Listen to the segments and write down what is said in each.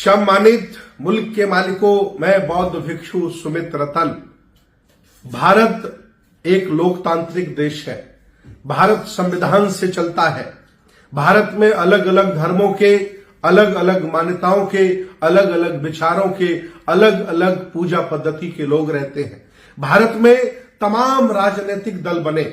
सम्मानित मुल्क के मालिकों, मैं बौद्ध भिक्षु सुमित रतन। भारत एक लोकतांत्रिक देश है। भारत संविधान से चलता है। भारत में अलग अलग धर्मों के, अलग अलग मान्यताओं के, अलग अलग विचारों के, अलग अलग पूजा पद्धति के लोग रहते हैं। भारत में तमाम राजनीतिक दल बने,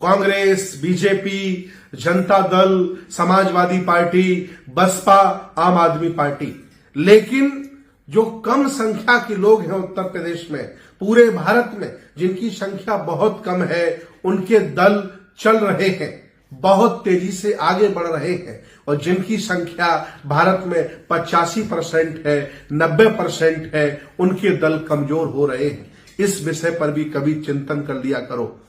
कांग्रेस, बीजेपी, जनता दल, समाजवादी पार्टी, बसपा, आम आदमी पार्टी। लेकिन जो कम संख्या के लोग हैं उत्तर प्रदेश में, पूरे भारत में जिनकी संख्या बहुत कम है, उनके दल चल रहे हैं, बहुत तेजी से आगे बढ़ रहे हैं। और जिनकी संख्या भारत में 85% है, 90% है, उनके दल कमजोर हो रहे हैं। इस विषय पर भी कभी चिंतन कर लिया करो।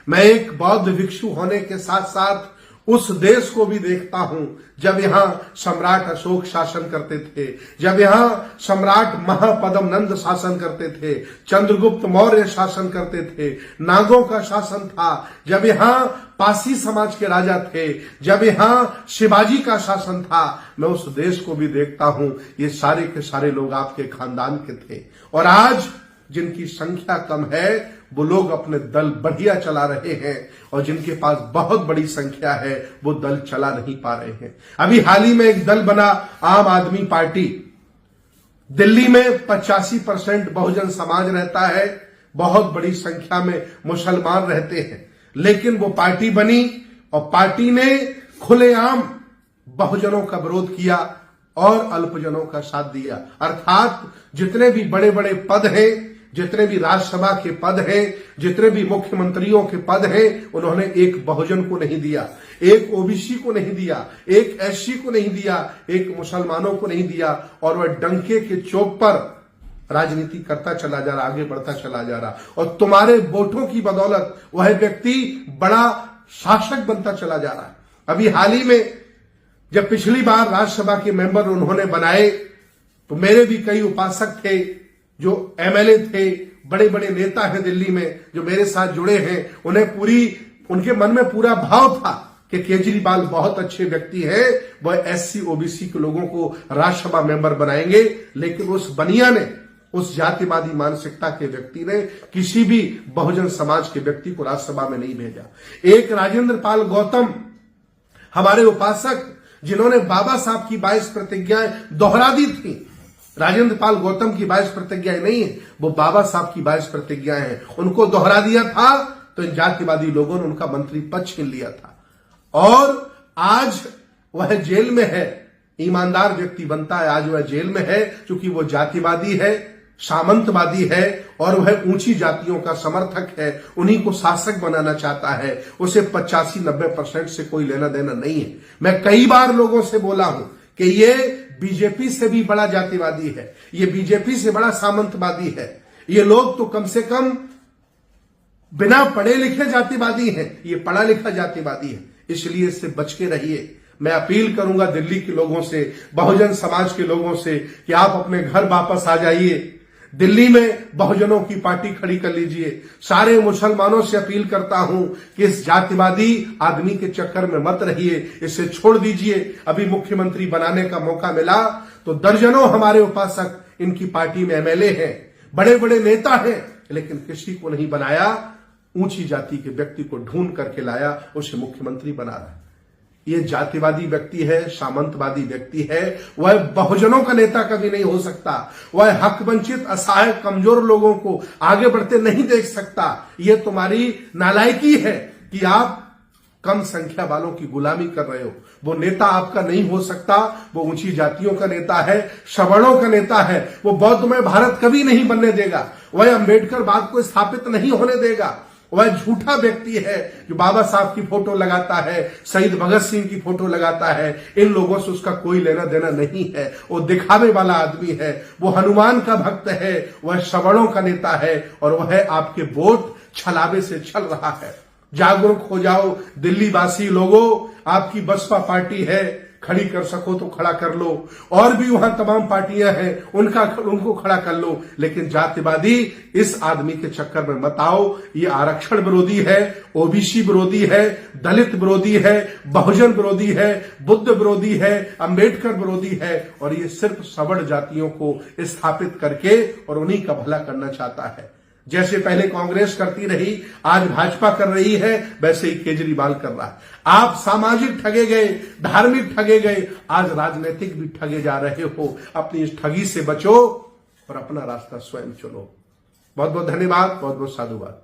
मैं एक बौद्ध भिक्षु होने के साथ साथ उस देश को भी देखता हूं जब यहां सम्राट अशोक शासन करते थे, जब यहां सम्राट महापद्म नंद शासन करते थे, चंद्रगुप्त मौर्य शासन करते थे, नागों का शासन था, जब यहां पासी समाज के राजा थे, जब यहां शिवाजी का शासन था। मैं उस देश को भी देखता हूं, ये सारे के सारे लोग आपके खानदान के थे। और आज जिनकी संख्या कम है, वो लोग अपने दल बढ़िया चला रहे हैं, और जिनके पास बहुत बड़ी संख्या है, वो दल चला नहीं पा रहे हैं। अभी हाल ही में एक दल बना, आम आदमी पार्टी। दिल्ली में 85% बहुजन समाज रहता है, बहुत बड़ी संख्या में मुसलमान रहते हैं। लेकिन वो पार्टी बनी और पार्टी ने खुलेआम बहुजनों का विरोध किया और अल्पजनों का साथ दिया। अर्थात जितने भी बड़े बड़े पद हैं, जितने भी राज्यसभा के पद हैं, जितने भी मुख्यमंत्रियों के पद हैं, उन्होंने एक बहुजन को नहीं दिया, एक ओबीसी को नहीं दिया, एक एससी को नहीं दिया, एक मुसलमानों को नहीं दिया। और वह डंके के चौक पर राजनीति करता चला जा रहा, आगे बढ़ता चला जा रहा। और तुम्हारे वोटों की बदौलत वह व्यक्ति बड़ा शासक बनता चला जा रहा है। अभी हाल ही में जब पिछली बार राज्यसभा के मेंबर उन्होंने बनाए, तो मेरे भी कई उपासक थे, जो एमएलए थे, बड़े बड़े नेता हैं दिल्ली में, जो मेरे साथ जुड़े हैं। उनके मन में पूरा भाव था कि केजरीवाल बहुत अच्छे व्यक्ति हैं, वह एससी ओबीसी के लोगों को राज्यसभा मेंबर बनाएंगे। लेकिन उस बनिया ने, उस जातिवादी मानसिकता के व्यक्ति ने किसी भी बहुजन समाज के व्यक्ति को राज्यसभा में नहीं भेजा। एक राजेंद्र पाल गौतम, हमारे उपासक, जिन्होंने बाबा साहब की 22 प्रतिज्ञाएं दोहरा दी थी। राजेंद्र पाल गौतम की 22 प्रतिज्ञाएं नहीं है, वो बाबा साहब की 22 प्रतिज्ञाएं हैं, उनको दोहरा दिया था। तो इन जातिवादी लोगों ने उनका मंत्री पद छीन लिया था। और आज वह जेल में है। ईमानदार व्यक्ति बनता है, आज वह जेल में है, क्योंकि वो जातिवादी है, सामंतवादी है, और वह ऊंची जातियों का समर्थक है, उन्हीं को शासक बनाना चाहता है। उसे 85-90% से कोई लेना देना नहीं है। मैं कई बार लोगों से बोला हूं कि ये बीजेपी से भी बड़ा जातिवादी है, ये बीजेपी से बड़ा सामंतवादी है। ये लोग तो कम से कम बिना पढ़े लिखे जातिवादी हैं, ये पढ़ा लिखा जातिवादी है। इसलिए इससे बच के रहिए। मैं अपील करूंगा दिल्ली के लोगों से, बहुजन समाज के लोगों से, कि आप अपने घर वापस आ जाइए। दिल्ली में बहुजनों की पार्टी खड़ी कर लीजिए। सारे मुसलमानों से अपील करता हूं कि इस जातिवादी आदमी के चक्कर में मत रहिए, इसे छोड़ दीजिए। अभी मुख्यमंत्री बनाने का मौका मिला तो दर्जनों हमारे उपासक इनकी पार्टी में एमएलए हैं, बड़े बड़े नेता हैं, लेकिन किसी को नहीं बनाया। ऊंची जाति के व्यक्ति को ढूंढ करके लाया, उसे मुख्यमंत्री बना रहा है। ये जातिवादी व्यक्ति है, सामंतवादी व्यक्ति है। वह बहुजनों का नेता कभी नहीं हो सकता। वह हक वंचित, असहाय, कमजोर लोगों को आगे बढ़ते नहीं देख सकता। यह तुम्हारी नालायकी है कि आप कम संख्या वालों की गुलामी कर रहे हो। वो नेता आपका नहीं हो सकता। वो ऊंची जातियों का नेता है, सवर्णों का नेता है। वो बौद्धमय भारत कभी नहीं बनने देगा। वह अंबेडकरवाद को स्थापित नहीं होने देगा। वह झूठा व्यक्ति है जो बाबा साहब की फोटो लगाता है, शहीद भगत सिंह की फोटो लगाता है। इन लोगों से उसका कोई लेना देना नहीं है। वो दिखावे वाला आदमी है, वो हनुमान का भक्त है, वह सवर्णों का नेता है, और वह आपके वोट छलावे से छल रहा है। जागरूक हो जाओ दिल्ली वासी लोगों, आपकी बसपा पार्टी है, खड़ी कर सको तो खड़ा कर लो, और भी वहां तमाम पार्टियां हैं उनको खड़ा कर लो, लेकिन जातिवादी इस आदमी के चक्कर में मत आओ। ये आरक्षण विरोधी है, ओबीसी विरोधी है, दलित विरोधी है, बहुजन विरोधी है, बुद्ध विरोधी है, अंबेडकर विरोधी है, और ये सिर्फ सवर्ण जातियों को स्थापित करके और उन्हीं का भला करना चाहता है। जैसे पहले कांग्रेस करती रही, आज भाजपा कर रही है, वैसे ही केजरीवाल कर रहा है। आप सामाजिक ठगे गए, धार्मिक ठगे गए, आज राजनीतिक भी ठगे जा रहे हो। अपनी इस ठगी से बचो और अपना रास्ता स्वयं चलो। बहुत बहुत धन्यवाद, बहुत बहुत साधुवाद।